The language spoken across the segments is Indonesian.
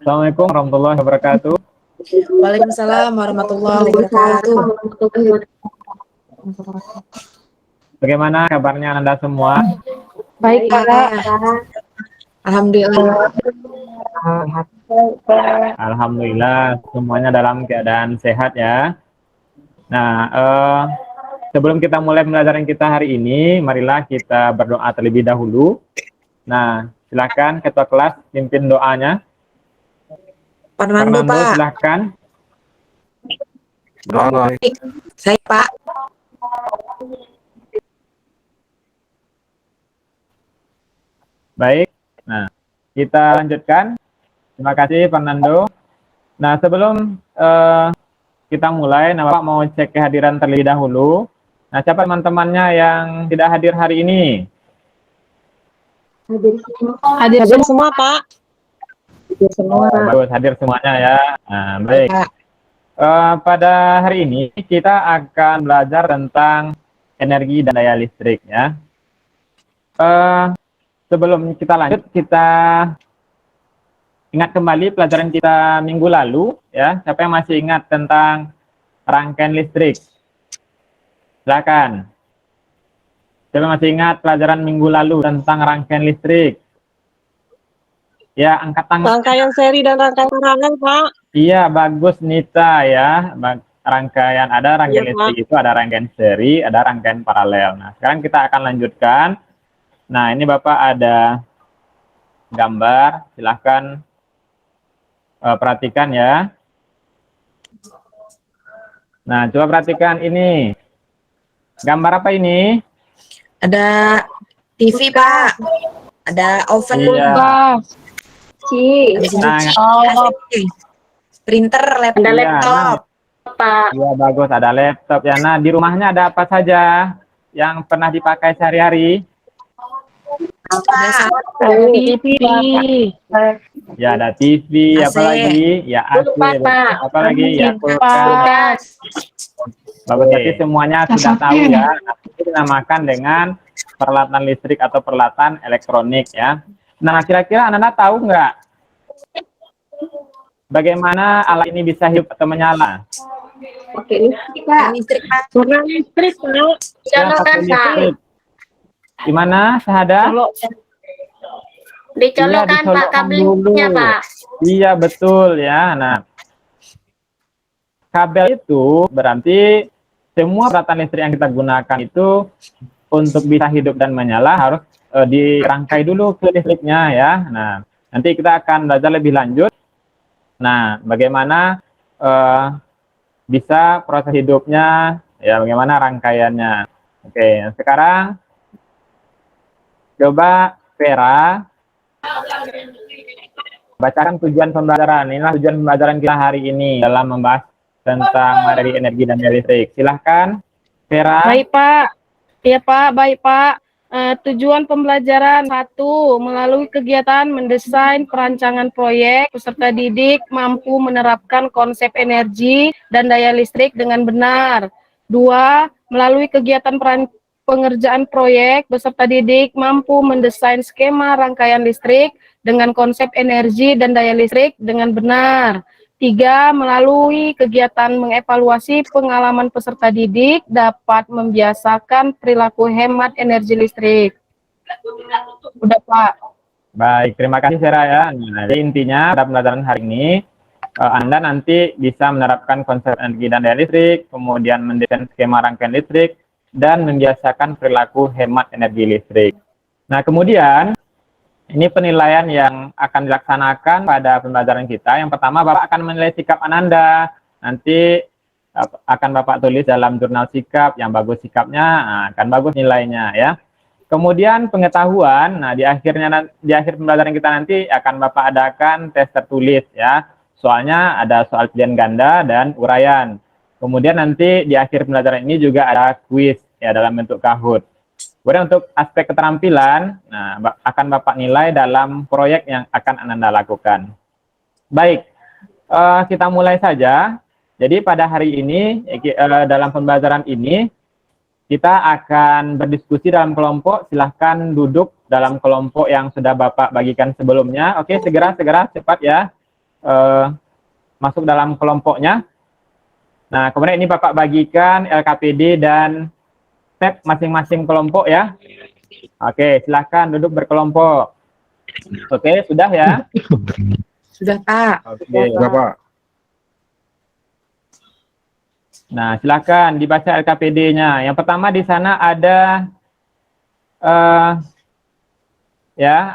Assalamualaikum warahmatullahi wabarakatuh. Waalaikumsalam warahmatullahi wabarakatuh. Bagaimana kabarnya Anda semua? Baik, Pak. Alhamdulillah. Alhamdulillah semuanya dalam keadaan sehat ya. Nah, sebelum kita mulai pembelajaran kita hari ini, marilah kita berdoa terlebih dahulu. Nah, silakan ketua kelas pimpin doanya. Fernando, Pak. Silakan. Saya, Pak. Baik. Nah, kita lanjutkan. Terima kasih Fernando. Nah, sebelum kita mulai, nah Bapak mau cek kehadiran terlebih dahulu. Nah, siapa teman-temannya yang tidak hadir hari ini? Hadir semua, Pak. Hadir semua. Bagus, hadir semuanya ya. Nah, baik. Pada hari ini kita akan belajar tentang energi dan daya listrik ya. Sebelum kita lanjut, kita ingat kembali pelajaran kita minggu lalu ya. Siapa yang masih ingat tentang rangkaian listrik? Silakan. Siapa yang masih ingat pelajaran minggu lalu tentang rangkaian listrik? Ya, angkat tangan. Rangkaian seri dan rangkaian paralel, Pak. Iya, bagus Nita ya. Rangkaian, ada rangkaian listrik itu ada rangkaian seri, ada rangkaian paralel. Nah, sekarang kita akan lanjutkan. Nah, ini Bapak ada gambar, silahkan perhatikan ya. Nah, coba perhatikan ini. Gambar apa ini? Ada TV, Pak. Ada oven. Iya. Nah, printer, laptop. Ada laptop, Pak. Iya, bagus, ada laptop ya. Nah, di rumahnya ada apa saja yang pernah dipakai sehari-hari? TV. Ya, ada TV, AC. apa lagi? Ya, AC, apa lagi? Ya, kulkas. Bagus, jadi semuanya sudah tahu ya. Nah, itu dinamakan dengan peralatan listrik atau peralatan elektronik ya. Nah, kira-kira Anda tahu nggak bagaimana alat ini bisa hidup atau menyala? Oke, Listrik, Pak. warna listrik, Pak. Dicolokkan listrik. Gimana, Sahada? Dicolokkan, Iya, Pak, kabelnya, Pak. Iya, betul ya. Nah, kabel itu berarti semua peralatan listrik yang kita gunakan itu untuk bisa hidup dan menyala harus dirangkai dulu ke listriknya ya. Nah, nanti kita akan belajar lebih lanjut. Nah, bagaimana bisa proses hidupnya, ya bagaimana rangkaiannya. Oke, sekarang coba Vera bacakan tujuan pembelajaran. Inilah tujuan pembelajaran kita hari ini dalam membahas tentang materi energi dan listrik. Silahkan, Vera. Baik, Pak. Iya, Pak. Baik, Pak. Tujuan pembelajaran 1, melalui kegiatan mendesain perancangan proyek, peserta didik mampu menerapkan konsep energi dan daya listrik dengan benar. 2, melalui kegiatan pengerjaan proyek, peserta didik mampu mendesain skema rangkaian listrik dengan konsep energi dan daya listrik dengan benar. 3, melalui kegiatan mengevaluasi pengalaman peserta didik dapat membiasakan perilaku hemat energi listrik. Udah, Pak. Baik, terima kasih Vera ya. Nah, jadi intinya pada pembelajaran hari ini Anda nanti bisa menerapkan konsep energi dan daya listrik, kemudian mendesain skema rangkaian listrik, dan membiasakan perilaku hemat energi listrik. Nah, kemudian ini penilaian yang akan dilaksanakan pada pembelajaran kita. Yang pertama, Bapak akan menilai sikap Ananda. Nanti akan Bapak tulis dalam jurnal sikap, yang bagus sikapnya, akan bagus nilainya ya. Kemudian pengetahuan, nah di akhir pembelajaran kita nanti akan Bapak adakan tes tertulis ya. Soalnya ada soal pilihan ganda dan uraian. Kemudian nanti di akhir pembelajaran ini juga ada kuis ya dalam bentuk Kahoot. Kemudian untuk aspek keterampilan, nah, akan Bapak nilai dalam proyek yang akan Anda lakukan. Baik, kita mulai saja. Jadi pada hari ini, dalam pembelajaran ini, kita akan berdiskusi dalam kelompok. Silahkan duduk dalam kelompok yang sudah Bapak bagikan sebelumnya. Oke, segera, cepat ya. masuk dalam kelompoknya. Nah, kemudian ini Bapak bagikan LKPD dan tab masing-masing kelompok ya. Oke, silahkan duduk berkelompok. Oke, sudah ya? Sudah, Pak. Oke. Nah, silakan dibaca LKPD-nya. Yang pertama di sana ada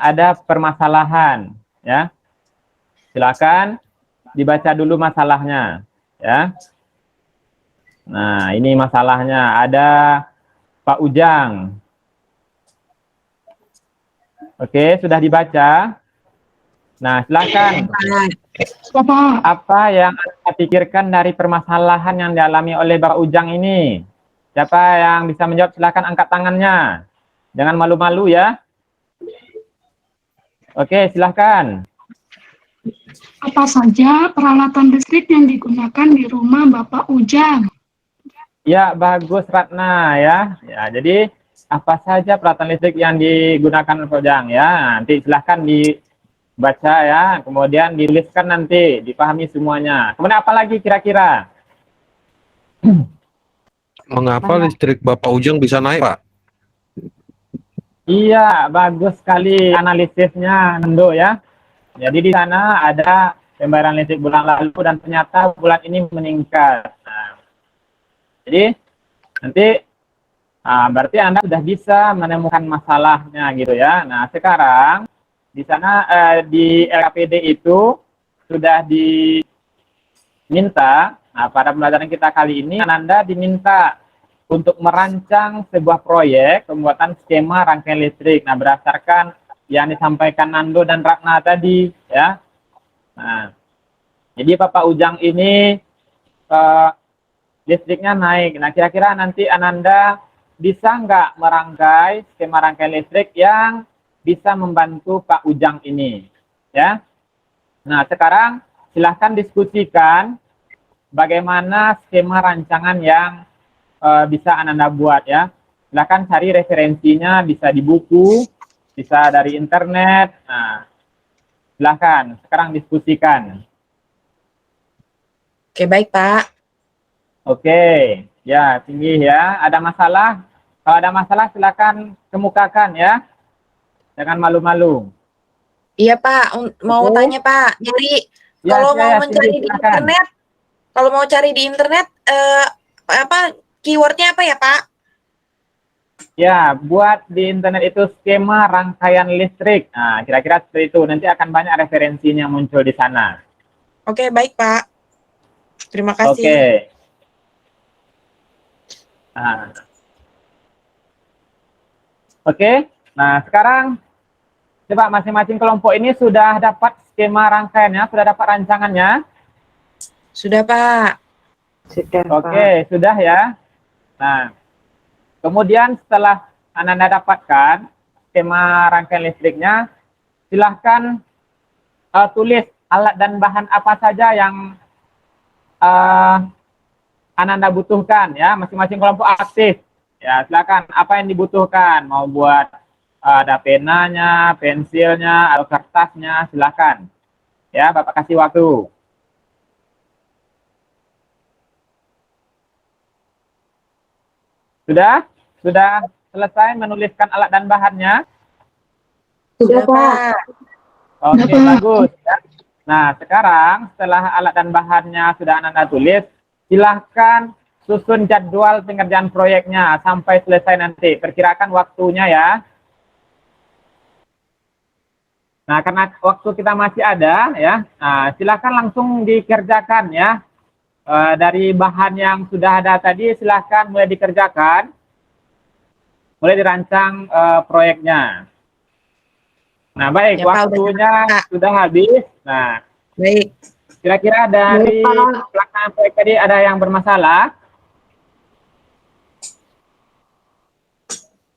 ada permasalahan, ya. Silakan dibaca dulu masalahnya, ya. Nah, ini masalahnya. Ada Pak Ujang. Oke, sudah dibaca. Nah, silakan. Apa yang Anda pikirkan dari permasalahan yang dialami oleh Pak Ujang ini? Siapa yang bisa menjawab? Silakan angkat tangannya. Jangan malu-malu ya. Oke, silakan. Apa saja peralatan listrik yang digunakan di rumah Bapak Ujang? Ya, bagus Ratna ya. Ya, jadi apa saja peralatan listrik yang digunakan Pak Ujang ya? Nanti silahkan dibaca ya, kemudian dituliskan nanti, dipahami semuanya. Kemudian apa lagi kira-kira? Mengapa listrik Bapak Ujang bisa naik, Pak? Iya, bagus sekali analisisnya, Nendo ya. Jadi di sana ada pembayaran listrik bulan lalu dan ternyata bulan ini meningkat. Nah, jadi nanti berarti Anda sudah bisa menemukan masalahnya gitu ya. Nah, sekarang di sana di LKPD itu sudah diminta, pada pembelajaran kita kali ini Anda diminta untuk merancang sebuah proyek pembuatan skema rangkaian listrik. Nah, berdasarkan yang disampaikan Nando dan Ratna tadi, ya. Nah, jadi Bapak Ujang ini listriknya naik. Nah, kira-kira nanti Ananda bisa nggak merangkai skema rangkaian listrik yang bisa membantu Pak Ujang ini, ya. Nah, sekarang silahkan diskusikan bagaimana skema rancangan yang bisa Ananda buat ya. Silahkan cari referensinya, bisa di buku, bisa dari internet. Nah, silahkan sekarang diskusikan. Oke, baik, Pak. Oke, ya tinggi ya. Ada masalah? Kalau ada masalah silahkan kemukakan ya. Jangan malu-malu. Iya, Pak. Mau tanya, Pak. Jadi Ya, kalau mau ya, mencari Cindy, di silakan. internet, keywordnya apa ya, Pak? Ya, buat di internet itu skema rangkaian listrik. Nah, kira-kira seperti itu. Nanti akan banyak referensinya muncul di sana. Oke, baik, Pak. Terima kasih. Oke. Nah. Oke. Nah, sekarang coba masing-masing kelompok ini sudah dapat skema rangkaiannya, sudah dapat rancangannya? Sudah, Pak. Sudah, Oke, sudah ya. Nah, kemudian setelah Anda dapatkan skema rangkaian listriknya, silahkan tulis alat dan bahan apa saja yang Anda butuhkan ya. Masing-masing kelompok aktif. Ya, silakan apa yang dibutuhkan, mau buat ada penanya, pensilnya, atau kertasnya, silakan. Ya, Bapak kasih waktu. Sudah selesai menuliskan alat dan bahannya? Sudah, Pak. Oke, bagus. Ya. Nah, sekarang setelah alat dan bahannya sudah Anda tulis, silahkan susun jadwal pengerjaan proyeknya sampai selesai nanti. Perkirakan waktunya ya. Nah, karena waktu kita masih ada ya, silahkan langsung dikerjakan ya. Dari bahan yang sudah ada tadi silahkan mulai dikerjakan, mulai dirancang proyeknya. Nah, baik, Ya, Pak, waktunya Pak. sudah habis. Nah, Baik. kira-kira dari pelaksanaan proyek tadi ada yang bermasalah?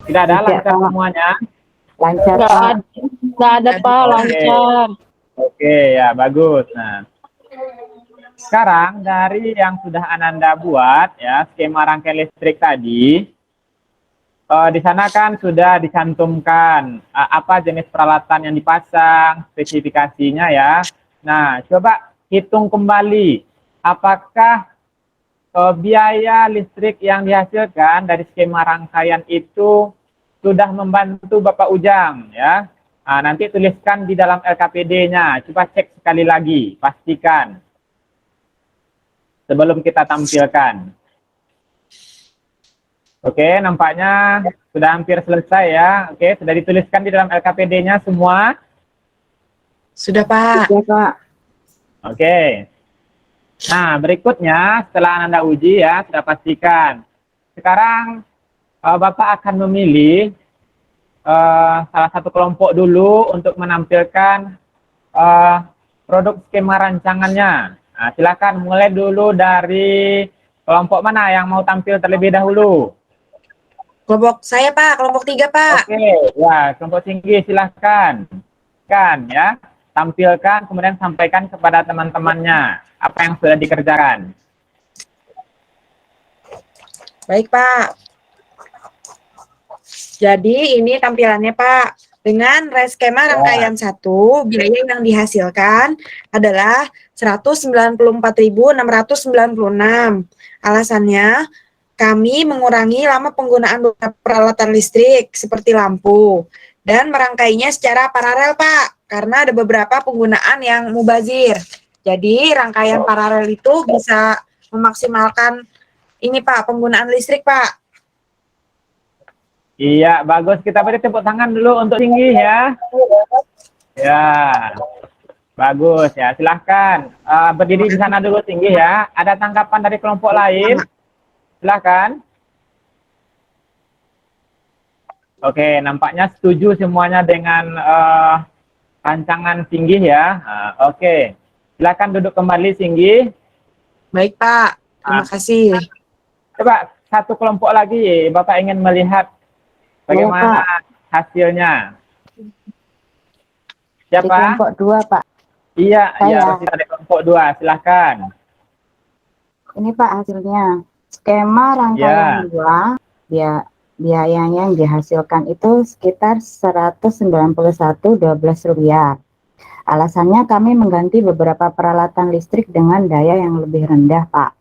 Tidak ada, lancar semuanya. Lancar, Nggak Pak. ada, nggak ada, Pak, Oke. lancar. Oke, ya bagus. Nah, sekarang dari yang sudah Ananda buat ya skema rangkaian listrik tadi, di sana kan sudah dicantumkan apa jenis peralatan yang dipasang, spesifikasinya ya. Nah, coba hitung kembali apakah biaya listrik yang dihasilkan dari skema rangkaian itu sudah membantu Bapak Ujang ya. Nah, nanti tuliskan di dalam LKPD-nya. Coba cek sekali lagi, pastikan sebelum kita tampilkan. Oke, nampaknya sudah hampir selesai ya. Oke, sudah dituliskan di dalam LKPD-nya semua. Sudah, Pak. Ya, Pak. Oke. Nah, berikutnya setelah Anda uji ya, sudah pastikan. Sekarang Bapak akan memilih salah satu kelompok dulu untuk menampilkan produk skema rancangannya. Nah, silakan mulai dulu dari kelompok mana yang mau tampil terlebih dahulu. Kelompok saya, Pak. Kelompok 3, Pak. Oke, ya, kelompok tinggi silahkan. Kan ya, tampilkan kemudian sampaikan kepada teman-temannya apa yang sudah dikerjakan. Baik, Pak. Jadi ini tampilannya, Pak. Dengan skema rangkaian 1, biaya yang dihasilkan adalah 194.696. Alasannya, kami mengurangi lama penggunaan beberapa peralatan listrik seperti lampu dan merangkainya secara paralel, Pak, karena ada beberapa penggunaan yang mubazir. Jadi rangkaian paralel itu bisa memaksimalkan ini, Pak, penggunaan listrik, Pak. Iya, bagus. Kita beri tepuk tangan dulu untuk tinggi ya. Ya, bagus ya. Silahkan berdiri di sana dulu tinggi ya. Ada tanggapan dari kelompok lain? Silahkan. Oke, nampaknya setuju semuanya dengan rancangan tinggi ya. Oke, silahkan duduk kembali tinggi. Baik, Pak. Terima kasih. Coba satu kelompok lagi, Bapak ingin melihat bagaimana hasilnya. Di Siapa? kelompok 2, Pak. Iya, Saya. iya, Rosita dari kelompok 2, silahkan. Ini, Pak, hasilnya. Skema rangkaian 2, biayanya yang dihasilkan itu sekitar Rp191.12. Alasannya kami mengganti beberapa peralatan listrik dengan daya yang lebih rendah, Pak.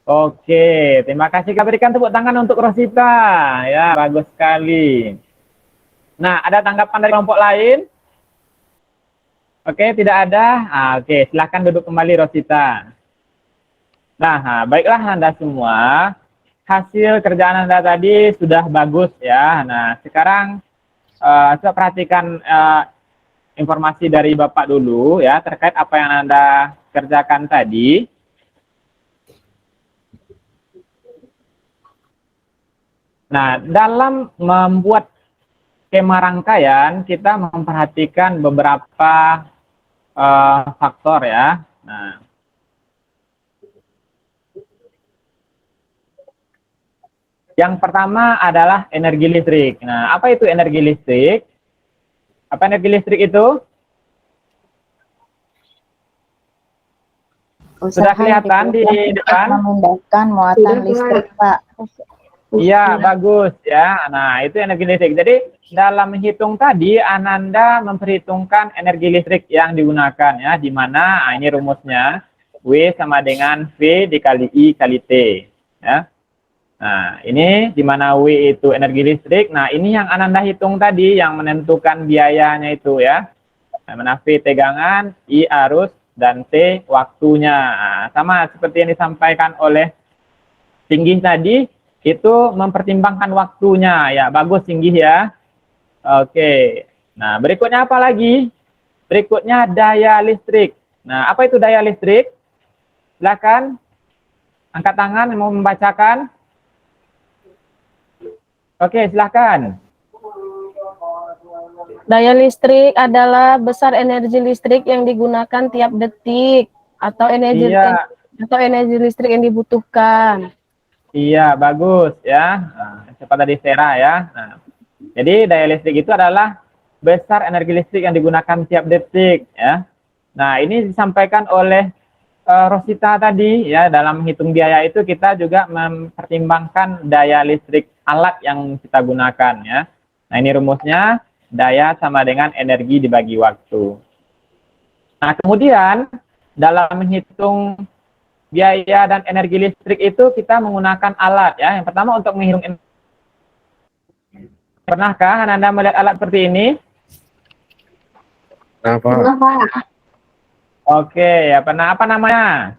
Oke, terima kasih. Kita berikan tepuk tangan untuk Rosita. Ya, bagus sekali. Nah, ada tanggapan dari kelompok lain? Oke, tidak ada. Oke, silahkan duduk kembali Rosita. Nah, baiklah Anda semua. Hasil kerjaan Anda tadi sudah bagus ya. Nah, sekarang coba perhatikan informasi dari Bapak dulu ya terkait apa yang Anda kerjakan tadi. Nah, dalam membuat skema rangkaian, kita memperhatikan beberapa faktor ya. Nah, yang pertama adalah energi listrik. Nah, apa itu energi listrik? Apa energi listrik itu? Sudah kelihatan di depan? Memindahkan muatan listrik, Pak. Iya, bagus ya. Nah, itu energi listrik. Jadi, dalam menghitung tadi, Ananda memperhitungkan energi listrik yang digunakan ya, di mana ini rumusnya W sama dengan V dikali I kali T ya. Nah, ini di mana W itu energi listrik. Nah, ini yang Ananda hitung tadi yang menentukan biayanya itu ya. Nah, mana V tegangan, I arus, dan T waktunya. Nah, sama seperti yang disampaikan oleh Singgih tadi, itu mempertimbangkan waktunya. Ya, bagus Singgih ya. Oke. Nah, berikutnya apa lagi? Berikutnya daya listrik. Nah, apa itu daya listrik? Silakan angkat tangan mau membacakan. Oke, silahkan. Daya listrik adalah besar energi listrik yang digunakan tiap detik atau energi listrik yang dibutuhkan. Iya, bagus ya. Nah, cepat tadi Vera ya. Nah, jadi daya listrik itu adalah besar energi listrik yang digunakan tiap detik ya. Nah, ini disampaikan oleh Rosita tadi ya, dalam menghitung biaya itu kita juga mempertimbangkan daya listrik alat yang kita gunakan ya. Nah, ini rumusnya daya sama dengan energi dibagi waktu. Nah, kemudian dalam menghitung biaya dan energi listrik itu kita menggunakan alat ya. Yang pertama untuk menghitung. Pernahkah Anda melihat alat seperti ini? Nah, Pak. Pernah, Pak. Oke, ya pernah. Apa namanya?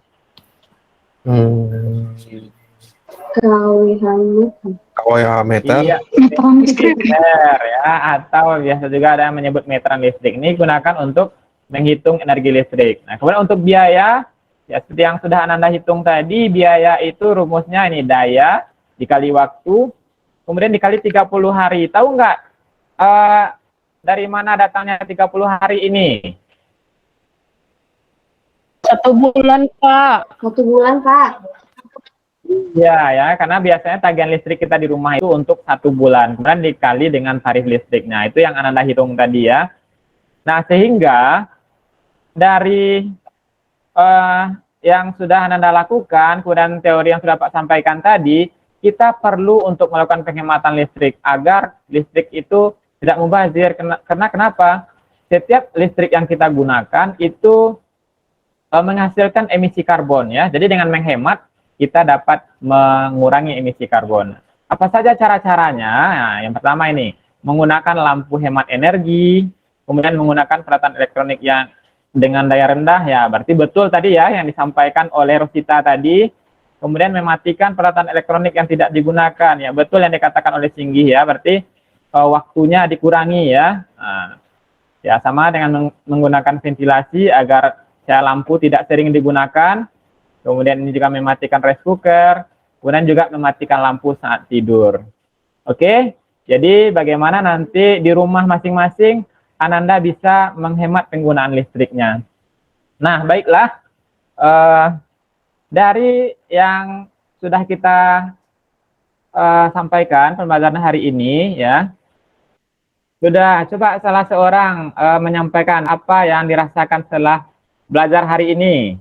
KWH meter. Iya, Meteran listrik. meter ya, atau biasa juga ada yang menyebut meteran listrik. Ini digunakan untuk menghitung energi listrik. Nah, kemudian untuk biaya, ya seperti yang sudah Anda hitung tadi, biaya itu rumusnya ini daya dikali waktu, kemudian dikali 30 hari. Tahu nggak dari mana datangnya 30 hari ini? 1 bulan, Pak. 1 bulan, Pak. Ya, karena biasanya tagihan listrik kita di rumah itu untuk 1 bulan, kemudian dikali dengan tarif listriknya. Itu yang Anda hitung tadi ya. Nah, sehingga dari yang sudah Anda lakukan, kemudian teori yang sudah Pak sampaikan tadi, kita perlu untuk melakukan penghematan listrik agar listrik itu tidak mubazir. Karena kenapa? Setiap listrik yang kita gunakan itu menghasilkan emisi karbon ya. Jadi dengan menghemat kita dapat mengurangi emisi karbon. Apa saja cara-caranya? Nah, yang pertama ini, menggunakan lampu hemat energi, kemudian menggunakan peralatan elektronik yang dengan daya rendah, ya berarti betul tadi ya yang disampaikan oleh Rosita tadi, kemudian mematikan peralatan elektronik yang tidak digunakan, ya betul yang dikatakan oleh Singgih ya, berarti waktunya dikurangi ya. Nah, ya sama dengan menggunakan ventilasi agar lampu tidak sering digunakan. Kemudian ini juga mematikan rice cooker, kemudian juga mematikan lampu saat tidur. Oke, jadi bagaimana nanti di rumah masing-masing Ananda bisa menghemat penggunaan listriknya. Nah, baiklah, dari yang sudah kita sampaikan pembelajaran hari ini ya, sudah coba salah seorang menyampaikan apa yang dirasakan setelah belajar hari ini.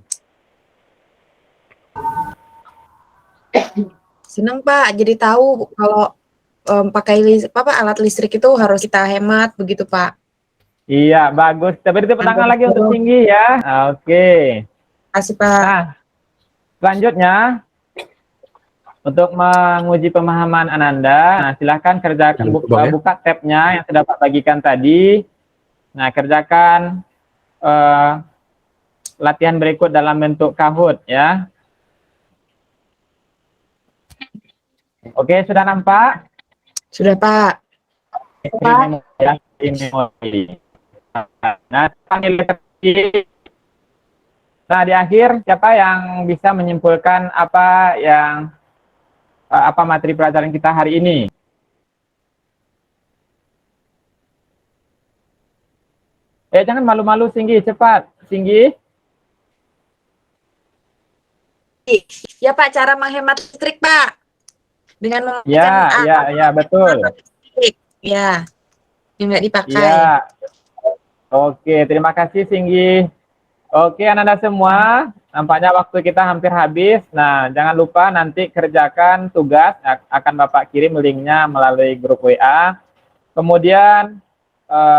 Senang Pak, jadi tahu kalau pakai alat listrik itu harus kita hemat begitu Pak. Iya, bagus. Kita beri tepuk tangan lagi untuk Singgih ya. Oke. Kasih Pak. Nah, selanjutnya untuk menguji pemahaman Ananda, nah silahkan kerjakan buka tabnya yang sudah Pak bagikan tadi. Nah, kerjakan latihan berikut dalam bentuk Kahoot ya. Oke, sudah nampak? Sudah Pak. Nah, di akhir siapa yang bisa menyimpulkan apa materi pelajaran kita hari ini? Jangan malu-malu, Singgih, cepat, Singgih. Ya Pak, cara menghemat listrik Pak. Dengan ya betul. Ya, yang nggak dipakai. Ya. Oke, terima kasih Singgih. Oke, Ananda semua, nampaknya waktu kita hampir habis. Nah, jangan lupa nanti kerjakan tugas, akan Bapak kirim linknya melalui grup WA. Kemudian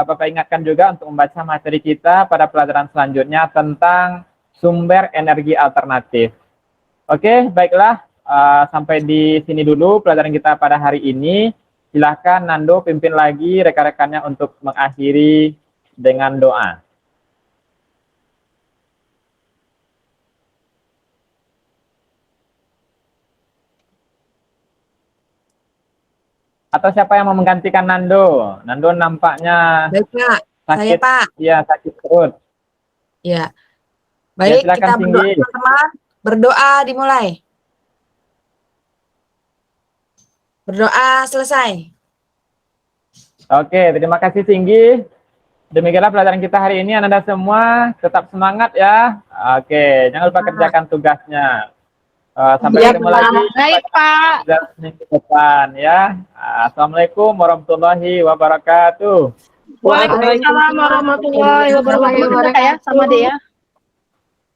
Bapak ingatkan juga untuk membaca materi kita pada pelajaran selanjutnya tentang sumber energi alternatif. Oke, baiklah. Sampai di sini dulu pelajaran kita pada hari ini. Silahkan Nando pimpin lagi rekan-rekannya untuk mengakhiri dengan doa. Atau siapa yang mau menggantikan Nando? Nando nampaknya Baik Pak, saya Pak. Iya, sakit perut. Ya. Baik, silakan, kita berdoa Singgih. teman-teman. Berdoa dimulai. Berdoa selesai. Oke, terima kasih Singgih. Demikianlah pelajaran kita hari ini. Anda semua tetap semangat ya. Oke, jangan lupa kerjakan tugasnya. Sampai ketemu lagi. Baik, Pak. Minggu depan ya. Assalamualaikum warahmatullahi wabarakatuh. Waalaikumsalam warahmatullahi wabarakatuh. Ya, sama dia.